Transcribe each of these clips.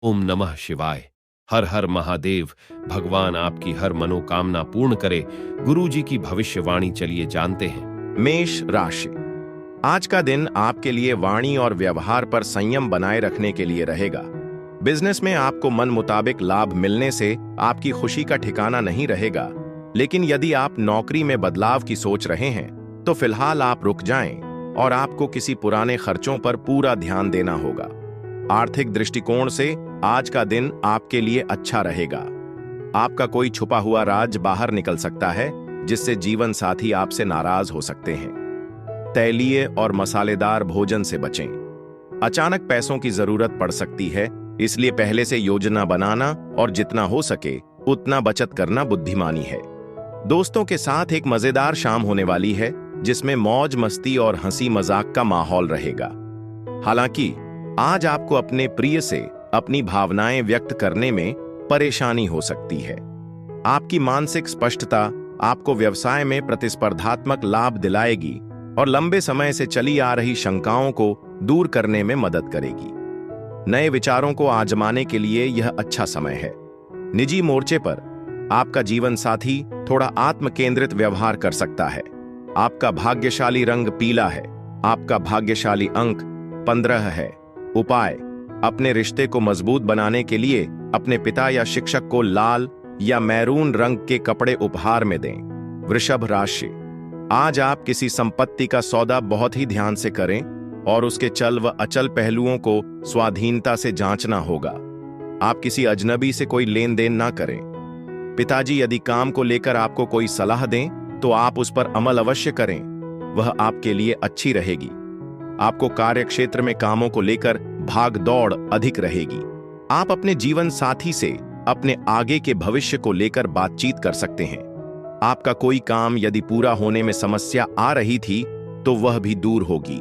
ओम नमः शिवाय। हर हर महादेव। भगवान आपकी हर मनोकामना पूर्ण करे। गुरु जी की भविष्यवाणी चलिए जानते हैं। मेष राशि। आज का दिन आपके लिए वाणी और व्यवहार पर संयम बनाए रखने के लिए रहेगा। बिजनेस में आपको मन मुताबिक लाभ मिलने से आपकी खुशी का ठिकाना नहीं रहेगा, लेकिन यदि आप नौकरी में बदलाव की सोच रहे हैं तो फिलहाल आप रुक जाएं और आपको किसी पुराने खर्चों पर पूरा ध्यान देना होगा। आर्थिक दृष्टिकोण से आज का दिन आपके लिए अच्छा रहेगा। आपका कोई छुपा हुआ राज बाहर निकल सकता है, जिससे जीवन साथी आपसे नाराज हो सकते हैं। तैलीय और मसालेदार भोजन से बचें। अचानक पैसों की जरूरत पड़ सकती है, इसलिए पहले से योजना बनाना और जितना हो सके उतना बचत करना बुद्धिमानी है। दोस्तों के साथ एक मजेदार शाम होने वाली है, जिसमें मौज मस्ती और हंसी मजाक का माहौल रहेगा। हालांकि आज आपको अपने प्रिय से अपनी भावनाएं व्यक्त करने में परेशानी हो सकती है। आपकी मानसिक स्पष्टता आपको व्यवसाय में प्रतिस्पर्धात्मक लाभ दिलाएगी और लंबे समय से चली आ रही शंकाओं को दूर करने में मदद करेगी। नए विचारों को आजमाने के लिए यह अच्छा समय है। निजी मोर्चे पर आपका जीवन साथी थोड़ा आत्म केंद्रित व्यवहार कर सकता है। आपका भाग्यशाली रंग पीला है। आपका भाग्यशाली अंक 15 है। उपाय: अपने रिश्ते को मजबूत बनाने के लिए अपने पिता या शिक्षक को लाल या मैरून रंग के कपड़े उपहार में दें। वृषभ राशि। आज आप किसी संपत्ति का सौदा बहुत ही ध्यान से करें और उसके चल व अचल पहलुओं को स्वाधीनता से जांचना होगा। आप किसी अजनबी से कोई लेन देन ना करें। पिताजी यदि काम को लेकर आपको कोई सलाह दें तो आप उस पर अमल अवश्य करें, वह आपके लिए अच्छी रहेगी। आपको कार्य क्षेत्र में कामों को लेकर भाग दौड़ अधिक रहेगी। आप अपने जीवन साथी से अपने आगे के भविष्य को लेकर बातचीत कर सकते हैं। आपका कोई काम यदि पूरा होने में समस्या आ रही थी तो वह भी दूर होगी।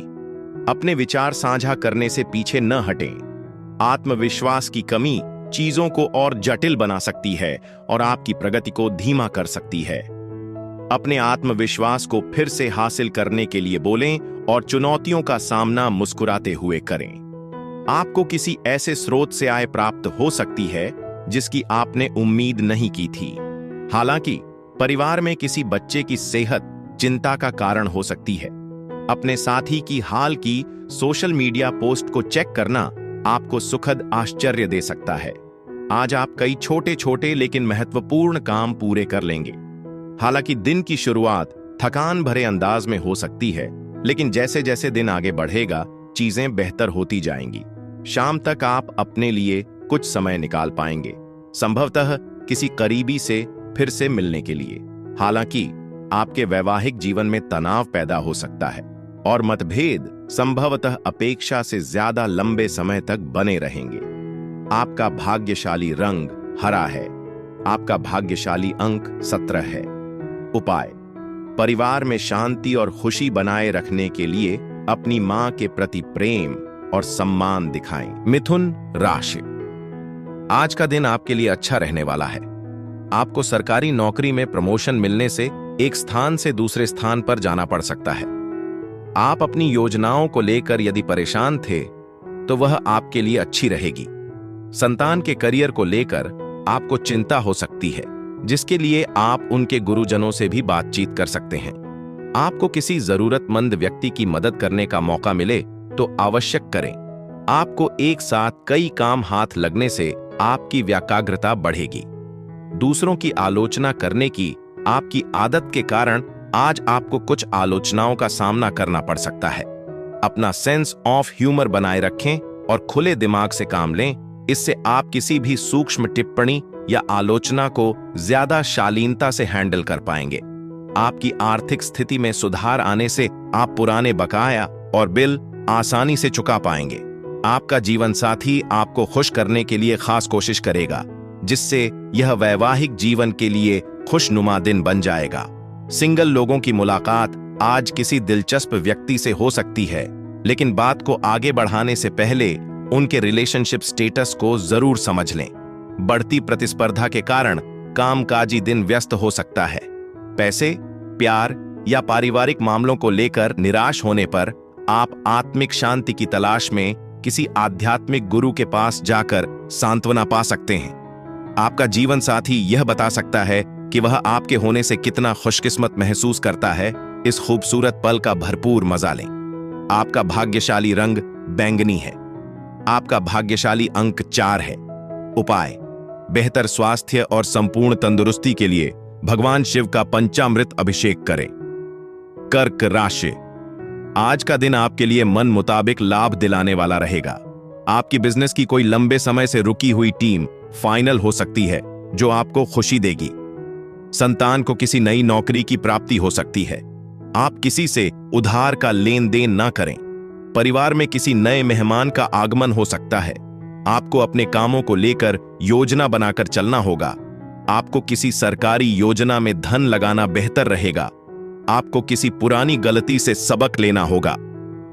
अपने विचार साझा करने से पीछे न हटें। आत्मविश्वास की कमी चीजों को और जटिल बना सकती है और आपकी प्रगति को धीमा कर सकती है। अपने आत्मविश्वास को फिर से हासिल करने के लिए बोलें और चुनौतियों का सामना मुस्कुराते हुए करें। आपको किसी ऐसे स्रोत से आय प्राप्त हो सकती है जिसकी आपने उम्मीद नहीं की थी। हालांकि परिवार में किसी बच्चे की सेहत चिंता का कारण हो सकती है। अपने साथी की हाल की सोशल मीडिया पोस्ट को चेक करना आपको सुखद आश्चर्य दे सकता है। आज आप कई छोटे छोटे लेकिन महत्वपूर्ण काम पूरे कर लेंगे। हालांकि दिन की शुरुआत थकान भरे अंदाज में हो सकती है, लेकिन जैसे जैसे दिन आगे बढ़ेगा चीजें बेहतर होती जाएंगी। शाम तक आप अपने लिए कुछ समय निकाल पाएंगे, संभवतः किसी करीबी से फिर से मिलने के लिए। हालांकि आपके वैवाहिक जीवन में तनाव पैदा हो सकता है और मतभेद संभवतः अपेक्षा से ज्यादा लंबे समय तक बने रहेंगे। आपका भाग्यशाली रंग हरा है। आपका भाग्यशाली अंक 17 है। उपाय: परिवार में शांति और खुशी बनाए रखने के लिए अपनी मां के प्रति प्रेम और सम्मान दिखाएं। मिथुन राशि। आज का दिन आपके लिए अच्छा रहने वाला है। आपको सरकारी नौकरी में प्रमोशन मिलने से एक स्थान से दूसरे स्थान पर जाना पड़ सकता है। आप अपनी योजनाओं को लेकर यदि परेशान थे तो वह आपके लिए अच्छी रहेगी। संतान के करियर को लेकर आपको चिंता हो सकती है, जिसके लिए आप उनके गुरुजनों से भी बातचीत कर सकते हैं। आपको किसी जरूरतमंद व्यक्ति की मदद करने का मौका मिले तो आवश्यक करें। आपको एक साथ कई काम हाथ लगने से आपकी व्याकाग्रता बढ़ेगी। दूसरों की आलोचना करने की आपकी आदत के कारण आज आपको कुछ आलोचनाओं का सामना करना पड़ सकता है। अपना सेंस ऑफ ह्यूमर बनाए रखें और खुले दिमाग से काम लें। इससे आप किसी भी सूक्ष्म टिप्पणी या आलोचना को ज्यादा शालीनता से हैंडल कर पाएंगे। आपकी आर्थिक स्थिति में सुधार आने से आप पुराने बकाया और बिल आसानी से चुका पाएंगे। आपका जीवन साथी आपको खुश करने के लिए खास कोशिश करेगा, जिससे यह वैवाहिक जीवन के लिए खुशनुमा दिन बन जाएगा। सिंगल लोगों की मुलाकात आज किसी दिलचस्प व्यक्ति से हो सकती है, लेकिन बात को आगे बढ़ाने से पहले उनके रिलेशनशिप स्टेटस को जरूर समझ लें। बढ़ती प्रतिस्पर्धा के कारण कामकाजी दिन व्यस्त हो सकता है। पैसे, प्यार या पारिवारिक मामलों को लेकर निराश होने पर आप आत्मिक शांति की तलाश में किसी आध्यात्मिक गुरु के पास जाकर सांत्वना पा सकते हैं। आपका जीवन साथी यह बता सकता है कि वह आपके होने से कितना खुशकिस्मत महसूस करता है। इस खूबसूरत पल का भरपूर मजा लें। आपका भाग्यशाली रंग बैंगनी है। आपका भाग्यशाली अंक 4 है। उपाय: बेहतर स्वास्थ्य और संपूर्ण तंदुरुस्ती के लिए भगवान शिव का पंचामृत अभिषेक करें। कर्क राशि: आज का दिन आपके लिए मन मुताबिक लाभ दिलाने वाला रहेगा। आपकी बिजनेस की कोई लंबे समय से रुकी हुई टीम फाइनल हो सकती है, जो आपको खुशी देगी। संतान को किसी नई नौकरी की प्राप्ति हो सकती है। आप किसी से उधार का लेन देन ना करें। परिवार में किसी नए मेहमान का आगमन हो सकता है। आपको अपने कामों को लेकर योजना बनाकर चलना होगा। आपको किसी सरकारी योजना में धन लगाना बेहतर रहेगा। आपको किसी पुरानी गलती से सबक लेना होगा।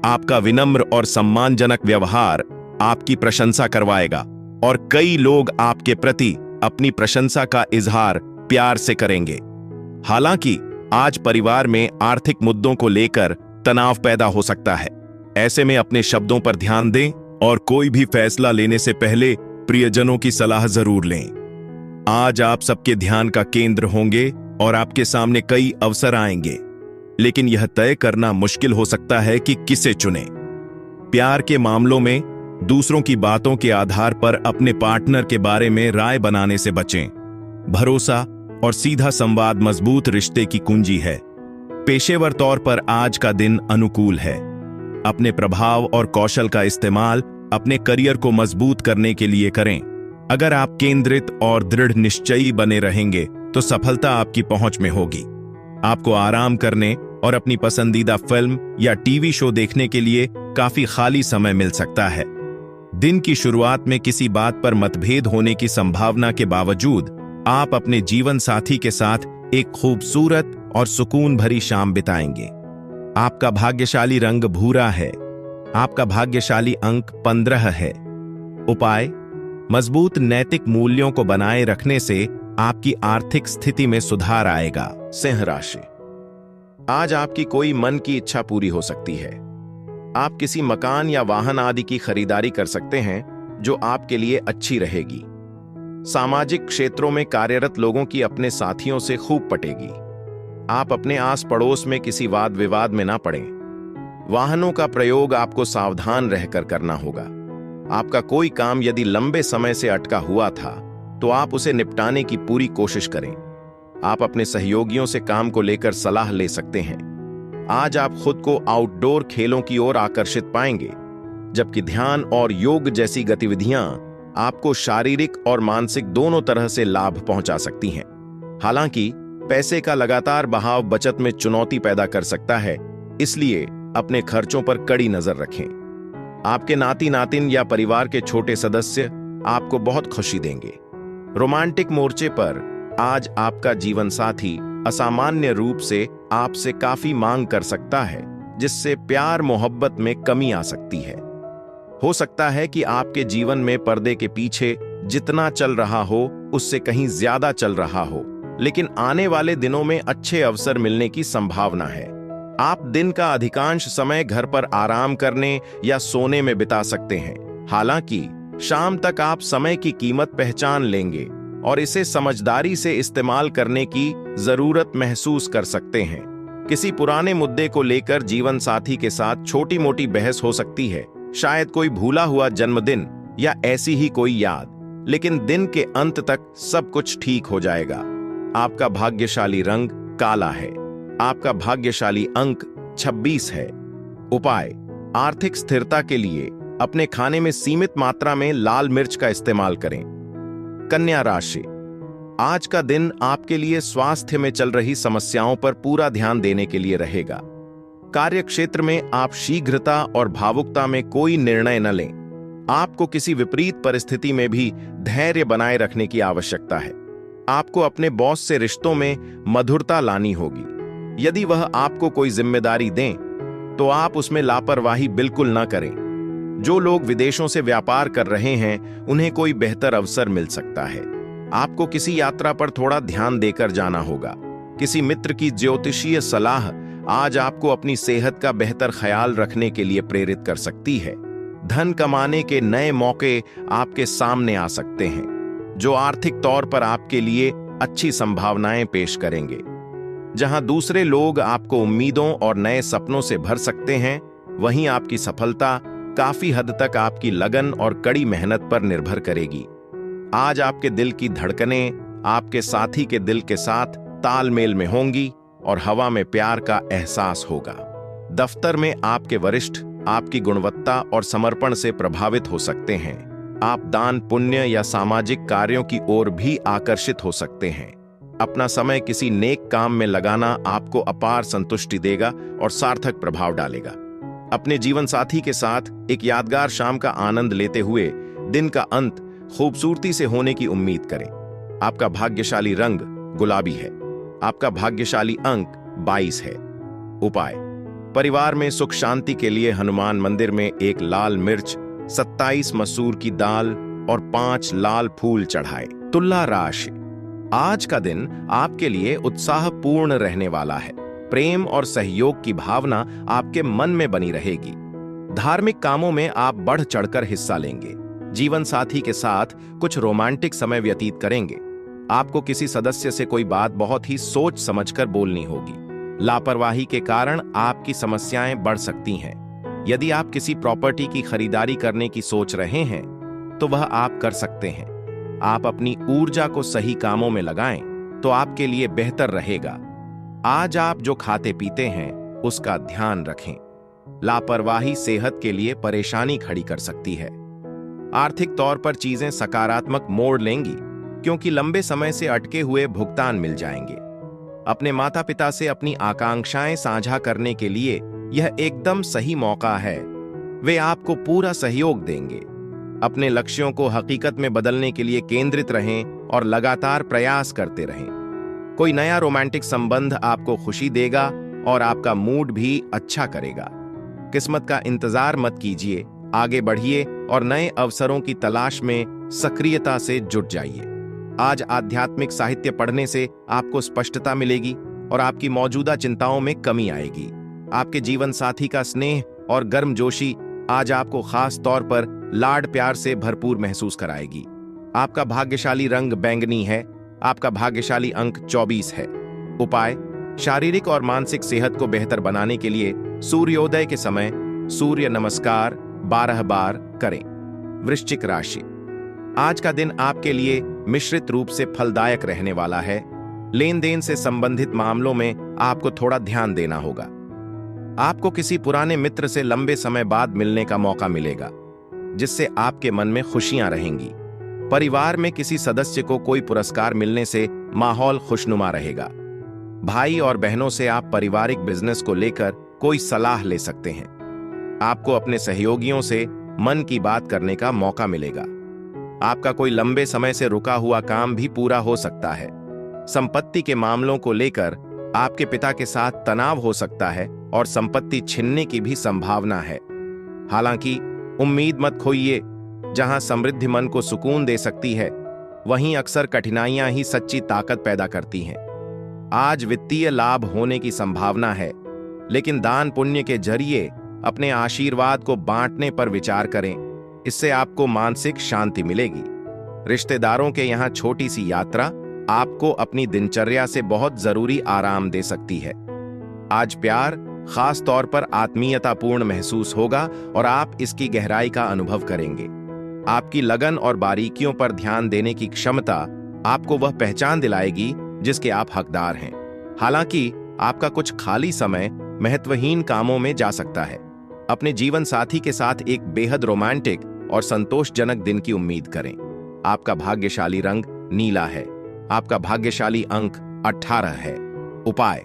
आपका विनम्र और सम्मानजनक व्यवहार आपकी प्रशंसा करवाएगा और कई लोग आपके प्रति अपनी प्रशंसा का इजहार प्यार से करेंगे। हालांकि आज परिवार में आर्थिक मुद्दों को लेकर तनाव पैदा हो सकता है। ऐसे में अपने शब्दों पर ध्यान दें और कोई भी फैसला लेने से पहले प्रियजनों की सलाह जरूर लें। आज आप सबके ध्यान का केंद्र होंगे और आपके सामने कई अवसर आएंगे, लेकिन यह तय करना मुश्किल हो सकता है कि किसे चुनें। प्यार के मामलों में दूसरों की बातों के आधार पर अपने पार्टनर के बारे में राय बनाने से बचें। भरोसा और सीधा संवाद मजबूत रिश्ते की कुंजी है। पेशेवर तौर पर आज का दिन अनुकूल है। अपने प्रभाव और कौशल का इस्तेमाल अपने करियर को मजबूत करने के लिए करें। अगर आप केंद्रित और दृढ़ निश्चयी बने रहेंगे तो सफलता आपकी पहुंच में होगी। आपको आराम करने और अपनी पसंदीदा फिल्म या टीवी शो देखने के लिए काफी खाली समय मिल सकता है। दिन की शुरुआत में किसी बात पर मतभेद होने की संभावना के बावजूद आप अपने जीवन साथी के साथ एक खूबसूरत और सुकून भरी शाम बिताएंगे। आपका भाग्यशाली रंग भूरा है। आपका भाग्यशाली अंक 15 है। उपाय: मजबूत नैतिक मूल्यों को बनाए रखने से आपकी आर्थिक स्थिति में सुधार आएगा। सिंह राशि: आज आपकी कोई मन की इच्छा पूरी हो सकती है। आप किसी मकान या वाहन आदि की खरीदारी कर सकते हैं, जो आपके लिए अच्छी रहेगी। सामाजिक क्षेत्रों में कार्यरत लोगों की अपने साथियों से खूब पटेगी। आप अपने आस पड़ोस में किसी वाद विवाद में ना पड़ें। वाहनों का प्रयोग आपको सावधान रहकर करना होगा। आपका कोई काम यदि लंबे समय से अटका हुआ था तो आप उसे निपटाने की पूरी कोशिश करें। आप अपने सहयोगियों से काम को लेकर सलाह ले सकते हैं। आज आप खुद को आउटडोर खेलों की ओर आकर्षित पाएंगे, जबकि ध्यान और योग जैसी गतिविधियां आपको शारीरिक और मानसिक दोनों तरह से लाभ पहुंचा सकती हैं। हालांकि पैसे का लगातार बहाव बचत में चुनौती पैदा कर सकता है, इसलिए अपने खर्चों पर कड़ी नजर रखें। आपके नाती नातिन या परिवार के छोटे सदस्य आपको बहुत खुशी देंगे। रोमांटिक मोर्चे पर आज आपका जीवन साथी असामान्य रूप से आपसे काफी मांग कर सकता है, जिससे प्यार मोहब्बत में कमी आ सकती है। हो सकता है कि आपके जीवन में पर्दे के पीछे जितना चल रहा हो उससे कहीं ज्यादा चल रहा हो, लेकिन आने वाले दिनों में अच्छे अवसर मिलने की संभावना है। आप दिन का अधिकांश समय घर पर आराम करने या सोने में बिता सकते हैं। हालांकि शाम तक आप समय की कीमत पहचान लेंगे और इसे समझदारी से इस्तेमाल करने की जरूरत महसूस कर सकते हैं। किसी पुराने मुद्दे को लेकर जीवन साथी के साथ छोटी मोटी बहस हो सकती है, शायद कोई भूला हुआ जन्मदिन या ऐसी ही कोई याद, लेकिन दिन के अंत तक सब कुछ ठीक हो जाएगा। आपका भाग्यशाली रंग काला है। आपका भाग्यशाली अंक 26 है। उपाय: आर्थिक स्थिरता के लिए अपने खाने में सीमित मात्रा में लाल मिर्च का इस्तेमाल करें। कन्या राशि: आज का दिन आपके लिए स्वास्थ्य में चल रही समस्याओं पर पूरा ध्यान देने के लिए रहेगा। कार्य क्षेत्र में आप शीघ्रता और भावुकता में कोई निर्णय न लें। आपको किसी विपरीत परिस्थिति में भी धैर्य बनाए रखने की आवश्यकता है। आपको अपने बॉस से रिश्तों में मधुरता लानी होगी। यदि वह आपको कोई जिम्मेदारी दें तो आप उसमें लापरवाही बिल्कुल ना करें। जो लोग विदेशों से व्यापार कर रहे हैं उन्हें कोई बेहतर अवसर मिल सकता है। आपको किसी यात्रा पर थोड़ा ध्यान देकर जाना होगा। किसी मित्र की ज्योतिषीय सलाह आज आपको अपनी सेहत का बेहतर ख्याल रखने के लिए प्रेरित कर सकती है। धन कमाने के नए मौके आपके सामने आ सकते हैं, जो आर्थिक तौर पर आपके लिए अच्छी संभावनाएं पेश करेंगे। जहां दूसरे लोग आपको उम्मीदों और नए सपनों से भर सकते हैं, वहीं आपकी सफलता काफी हद तक आपकी लगन और कड़ी मेहनत पर निर्भर करेगी। आज आपके दिल की धड़कनें आपके साथी के दिल के साथ तालमेल में होंगी और हवा में प्यार का एहसास होगा। दफ्तर में आपके वरिष्ठ आपकी गुणवत्ता और समर्पण से प्रभावित हो सकते हैं। आप दान, पुण्य या सामाजिक कार्यों की ओर भी आकर्षित हो सकते हैं। अपना समय किसी नेक काम में लगाना आपको अपार संतुष्टि देगा और सार्थक प्रभाव डालेगा। अपने जीवन साथी के साथ एक यादगार शाम का आनंद लेते हुए दिन का अंत खूबसूरती से होने की उम्मीद करें। आपका भाग्यशाली रंग गुलाबी है। आपका भाग्यशाली अंक 22 है। उपाय: परिवार में सुख शांति के लिए हनुमान मंदिर में एक लाल मिर्च, 27 मसूर की दाल और 5 लाल फूल चढ़ाए। तुला राशि: आज का दिन आपके लिए उत्साहपूर्ण रहने वाला है। प्रेम और सहयोग की भावना आपके मन में बनी रहेगी। धार्मिक कामों में आप बढ़ चढ़कर हिस्सा लेंगे। जीवन साथी के साथ कुछ रोमांटिक समय व्यतीत करेंगे। आपको किसी सदस्य से कोई बात बहुत ही सोच समझकर बोलनी होगी। लापरवाही के कारण आपकी समस्याएं बढ़ सकती हैं। यदि आप किसी प्रॉपर्टी की खरीदारी करने की सोच रहे हैं, तो वह आप कर सकते हैं। आप अपनी ऊर्जा को सही कामों में लगाएं तो आपके लिए बेहतर रहेगा। आज आप जो खाते पीते हैं उसका ध्यान रखें। लापरवाही सेहत के लिए परेशानी खड़ी कर सकती है। आर्थिक तौर पर चीजें सकारात्मक मोड़ लेंगी, क्योंकि लंबे समय से अटके हुए भुगतान मिल जाएंगे। अपने माता पिता से अपनी आकांक्षाएं साझा करने के लिए यह एकदम सही मौका है। वे आपको पूरा सहयोग देंगे। अपने लक्ष्यों को हकीकत में बदलने के लिए केंद्रित रहें और लगातार प्रयास करते रहें। कोई नया रोमांटिक संबंध आपको खुशी देगा और आपका मूड भी अच्छा करेगा। किस्मत का इंतजार मत कीजिए, आगे बढ़िए और नए अवसरों की तलाश में सक्रियता से जुट जाइए। आज आध्यात्मिक साहित्य पढ़ने से आपको स्पष्टता मिलेगी और आपकी मौजूदा चिंताओं में कमी आएगी। आपके जीवन साथी का स्नेह और गर्मजोशी आज आपको खास तौर पर लाड प्यार से भरपूर महसूस कराएगी। आपका भाग्यशाली रंग बैंगनी है। आपका भाग्यशाली अंक 24 है। उपाय: शारीरिक और मानसिक सेहत को बेहतर बनाने के लिए सूर्योदय के समय सूर्य नमस्कार 12 बार करें। वृश्चिक राशि: आज का दिन आपके लिए मिश्रित रूप से फलदायक रहने वाला है। लेन देन से संबंधित मामलों में आपको थोड़ा ध्यान देना होगा। आपको किसी पुराने मित्र से लंबे समय बाद मिलने का मौका मिलेगा, जिससे आपके मन में खुशियां रहेंगी। परिवार में किसी सदस्य को कोई पुरस्कार मिलने से माहौल खुशनुमा रहेगा। भाई और बहनों से आप पारिवारिक बिजनेस को लेकर कोई सलाह ले सकते हैं। आपको अपने सहयोगियों से मन की बात करने का मौका मिलेगा। आपका कोई लंबे समय से रुका हुआ काम भी पूरा हो सकता है। संपत्ति के मामलों को लेकर आपके पिता के साथ तनाव हो सकता है और संपत्ति छिनने की भी संभावना है। हालांकि उम्मीद मत खोइए। जहां समृद्धि मन को सुकून दे सकती है, वहीं अक्सर कठिनाइयां ही सच्ची ताकत पैदा करती हैं। आज वित्तीय लाभ होने की संभावना है, लेकिन दान पुण्य के जरिए अपने आशीर्वाद को बांटने पर विचार करें। इससे आपको मानसिक शांति मिलेगी। रिश्तेदारों के यहाँ छोटी सी यात्रा आपको अपनी दिनचर्या से बहुत जरूरी आराम दे सकती है। आज प्यार खास तौर पर आत्मीयतापूर्ण महसूस होगा और आप इसकी गहराई का अनुभव करेंगे। आपकी लगन और बारीकियों पर ध्यान देने की क्षमता आपको वह पहचान दिलाएगी जिसके आप हकदार हैं। हालांकि आपका कुछ खाली समय महत्वहीन कामों में जा सकता है। अपने जीवन साथी के साथ एक बेहद रोमांटिक और संतोषजनक दिन की उम्मीद करें। आपका भाग्यशाली रंग नीला है। आपका भाग्यशाली अंक 18 है। उपाय: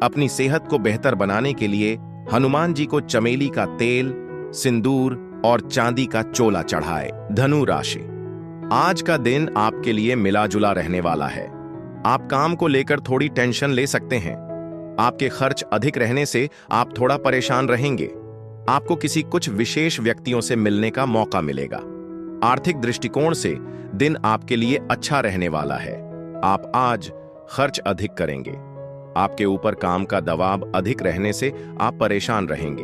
अपनी सेहत को बेहतर बनाने के लिए हनुमान जी को चमेली का तेल, सिंदूर और चांदी का चोला चढ़ाए। धनु राशि: आज का दिन आपके लिए मिला जुला रहने वाला है। आप काम को लेकर थोड़ी टेंशन ले सकते हैं। आपके खर्च अधिक रहने से आप थोड़ा परेशान रहेंगे। आपको किसी कुछ विशेष व्यक्तियों से मिलने का मौका मिलेगा। आर्थिक दृष्टिकोण से दिन आपके लिए अच्छा रहने वाला है। आप आज खर्च अधिक करेंगे। आपके ऊपर काम का दबाव अधिक रहने से आप परेशान रहेंगे।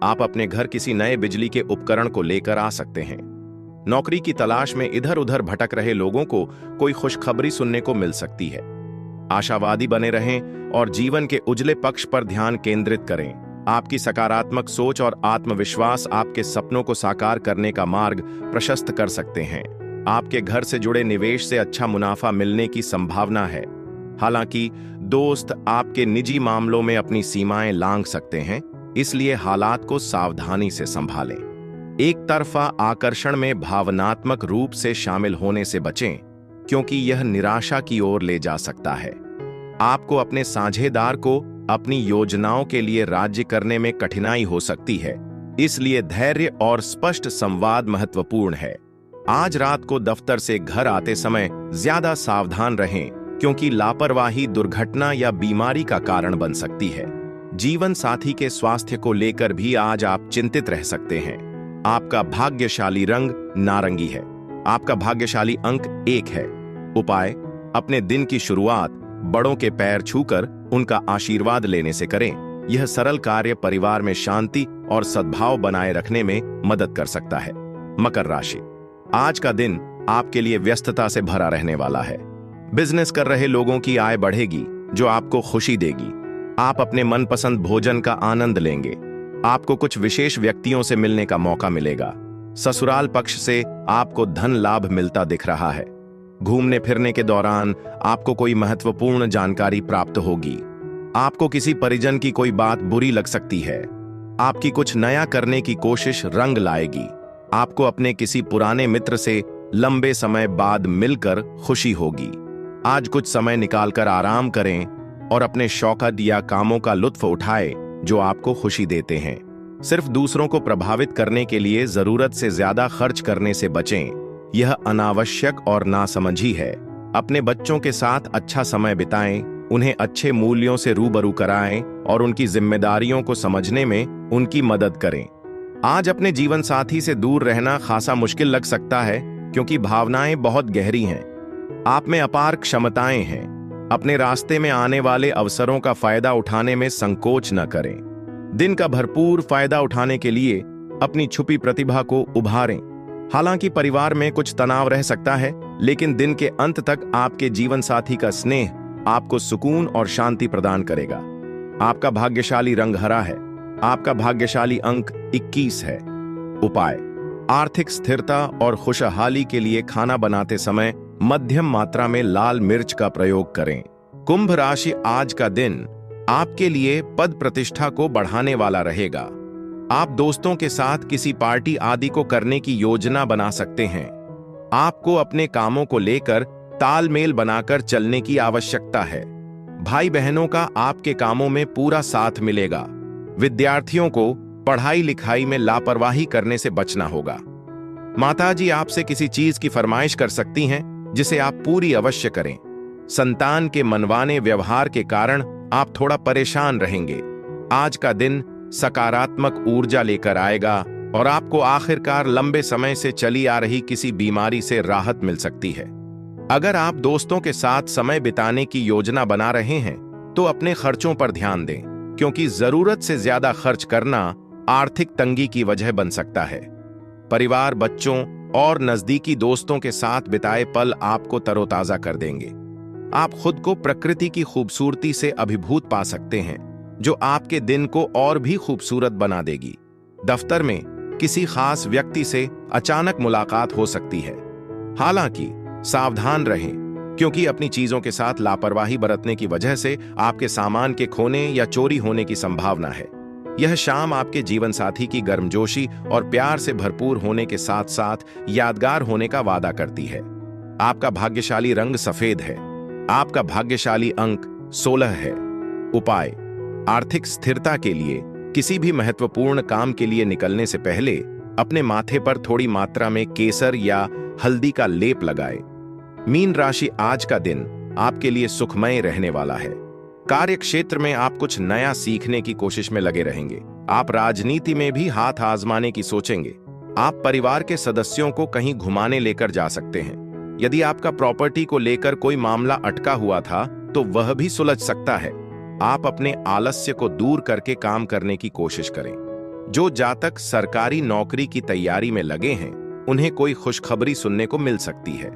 आप अपने घर किसी नए बिजली के उपकरण को लेकर आ सकते हैं। नौकरी की तलाश में इधर उधर भटक रहे लोगों को कोई खुशखबरी सुनने को मिल सकती है। आशावादी बने रहें और जीवन के उजले पक्ष पर ध्यान केंद्रित करें। आपकी सकारात्मक सोच और आत्मविश्वास आपके सपनों को साकार करने का मार्ग प्रशस्त कर सकते हैं। आपके घर से जुड़े निवेश से अच्छा मुनाफा मिलने की संभावना है। हालांकि दोस्त आपके निजी मामलों में अपनी सीमाएं लांघ सकते हैं, इसलिए हालात को सावधानी से संभालें। एक तरफा आकर्षण में भावनात्मक रूप से शामिल होने से बचें, क्योंकि यह निराशा की ओर ले जा सकता है। आपको अपने साझेदार को अपनी योजनाओं के लिए राज्य करने में कठिनाई हो सकती है, इसलिए धैर्य और स्पष्ट संवाद महत्वपूर्ण है। आज रात को दफ्तर से घर आते समय ज्यादा सावधान रहें, क्योंकि लापरवाही दुर्घटना या बीमारी का कारण बन सकती है। जीवन साथी के स्वास्थ्य को लेकर भी आज आप चिंतित रह सकते हैं। आपका भाग्यशाली रंग नारंगी है। आपका भाग्यशाली अंक 1 है। उपाय: अपने दिन की शुरुआत बड़ों के पैर छूकर उनका आशीर्वाद लेने से करें। यह सरल कार्य परिवार में शांति और सद्भाव बनाए रखने में मदद कर सकता है। मकर राशि, आज का दिन आपके लिए व्यस्तता से भरा रहने वाला है। बिजनेस कर रहे लोगों की आय बढ़ेगी, जो आपको खुशी देगी। आप अपने मनपसंद भोजन का आनंद लेंगे। आपको कुछ विशेष व्यक्तियों से मिलने का मौका मिलेगा। ससुराल पक्ष से आपको धन लाभ मिलता दिख रहा है। घूमने फिरने के दौरान आपको कोई महत्वपूर्ण जानकारी प्राप्त होगी। आपको किसी परिजन की कोई बात बुरी लग सकती है। आपकी कुछ नया करने की कोशिश रंग लाएगी। आपको अपने किसी पुराने मित्र से लंबे समय बाद मिलकर खुशी होगी। आज कुछ समय निकालकर आराम करें और अपने शौकत या कामों का लुत्फ उठाएं, जो आपको खुशी देते हैं। सिर्फ दूसरों को प्रभावित करने के लिए जरूरत से ज्यादा खर्च करने से बचें। यह अनावश्यक और नासमझी है। अपने बच्चों के साथ अच्छा समय बिताएं, उन्हें अच्छे मूल्यों से रूबरू कराएं और उनकी जिम्मेदारियों को समझने में उनकी मदद करें। आज अपने जीवन साथी से दूर रहना खासा मुश्किल लग सकता है, क्योंकि भावनाएं बहुत गहरी हैं। आप में अपार क्षमताएं हैं। अपने रास्ते में आने वाले अवसरों का फायदा उठाने में संकोच न करें। दिन का भरपूर फायदा उठाने के लिए अपनी छुपी प्रतिभा को उभारें। हालांकि परिवार में कुछ तनाव रह सकता है, लेकिन दिन के अंत तक आपके जीवन साथी का स्नेह आपको सुकून और शांति प्रदान करेगा। आपका भाग्यशाली रंग हरा है। आपका भाग्यशाली अंक 21 है। उपाय: आर्थिक स्थिरता और खुशहाली के लिए खाना बनाते समय मध्यम मात्रा में लाल मिर्च का प्रयोग करें। कुंभ राशि, आज का दिन आपके लिए पद प्रतिष्ठा को बढ़ाने वाला रहेगा। आप दोस्तों के साथ किसी पार्टी आदि को करने की योजना बना सकते हैं। आपको अपने कामों को लेकर तालमेल बनाकर चलने की आवश्यकता है। भाई बहनों का आपके कामों में पूरा साथ मिलेगा। विद्यार्थियों को पढ़ाई लिखाई में लापरवाही करने से बचना होगा। माताजी आपसे किसी चीज की फरमाइश कर सकती हैं, जिसे आप पूरी अवश्य करें। संतान के मनवाने व्यवहार के कारण आप थोड़ा परेशान रहेंगे। आज का दिन सकारात्मक ऊर्जा लेकर आएगा और आपको आखिरकार लंबे समय से चली आ रही किसी बीमारी से राहत मिल सकती है। अगर आप दोस्तों के साथ समय बिताने की योजना बना रहे हैं, तो अपने खर्चों पर ध्यान दें, क्योंकि जरूरत से ज्यादा खर्च करना आर्थिक तंगी की वजह बन सकता है। परिवार, बच्चों और नजदीकी दोस्तों के साथ बिताए पल आपको तरोताजा कर देंगे। आप खुद को प्रकृति की खूबसूरती से अभिभूत पा सकते हैं, जो आपके दिन को और भी खूबसूरत बना देगी। दफ्तर में किसी खास व्यक्ति से अचानक मुलाकात हो सकती है। हालांकि सावधान रहें, क्योंकि अपनी चीजों के साथ लापरवाही बरतने की वजह से आपके सामान के खोने या चोरी होने की संभावना है। यह शाम आपके जीवन साथी की गर्मजोशी और प्यार से भरपूर होने के साथ साथ यादगार होने का वादा करती है। आपका भाग्यशाली रंग सफेद है। आपका भाग्यशाली अंक 16 है। उपाय: आर्थिक स्थिरता के लिए किसी भी महत्वपूर्ण काम के लिए निकलने से पहले अपने माथे पर थोड़ी मात्रा में केसर या हल्दी का लेप लगाएं। मीन राशि, आज का दिन आपके लिए सुखमय रहने वाला है। कार्य क्षेत्र में आप कुछ नया सीखने की कोशिश में लगे रहेंगे। आप राजनीति में भी हाथ आजमाने की सोचेंगे। आप परिवार के सदस्यों को कहीं घुमाने लेकर जा सकते हैं। यदि आपका प्रॉपर्टी को लेकर कोई मामला अटका हुआ था, तो वह भी सुलझ सकता है। आप अपने आलस्य को दूर करके काम करने की कोशिश करें। जो जातक सरकारी नौकरी की तैयारी में लगे हैं, उन्हें कोई खुशखबरी सुनने को मिल सकती है।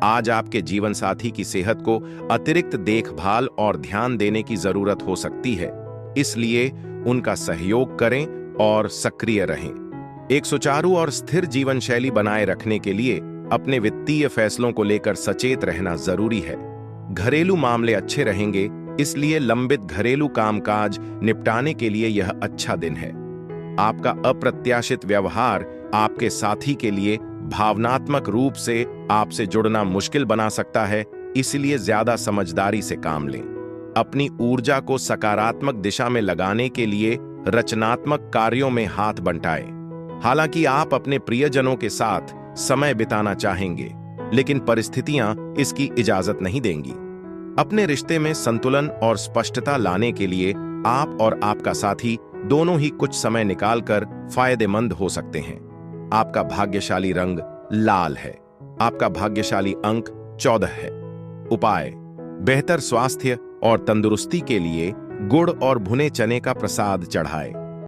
आज आपके जीवन साथी की सेहत को अतिरिक्त देखभाल और ध्यान देने की जरूरत हो सकती है, इसलिए उनका सहयोग करें और सक्रिय रहें। एक सुचारू और स्थिर जीवन शैली बनाए रखने के लिए अपने वित्तीय फैसलों को लेकर सचेत रहना जरूरी है। घरेलू मामले अच्छे रहेंगे, इसलिए लंबित घरेलू कामकाज निपटाने के लिए यह अच्छा दिन है। आपका अप्रत्याशित व्यवहार आपके साथी के लिए भावनात्मक रूप से आपसे जुड़ना मुश्किल बना सकता है, इसलिए ज्यादा समझदारी से काम लें। अपनी ऊर्जा को सकारात्मक दिशा में लगाने के लिए रचनात्मक कार्यों में हाथ बंटाएं। हालांकि आप अपने प्रियजनों के साथ समय बिताना चाहेंगे, लेकिन परिस्थितियां इसकी इजाजत नहीं देंगी। अपने रिश्ते में संतुलन और स्पष्टता लाने के लिए आप और आपका साथी दोनों ही कुछ समय निकालकर फायदेमंद हो सकते हैं। आपका भाग्यशाली रंग लाल है। आपका भाग्यशाली अंक 14 है। उपाय: बेहतर स्वास्थ्य और तंदुरुस्ती के लिए गुड़ और भुने चने का प्रसाद चढ़ाएं।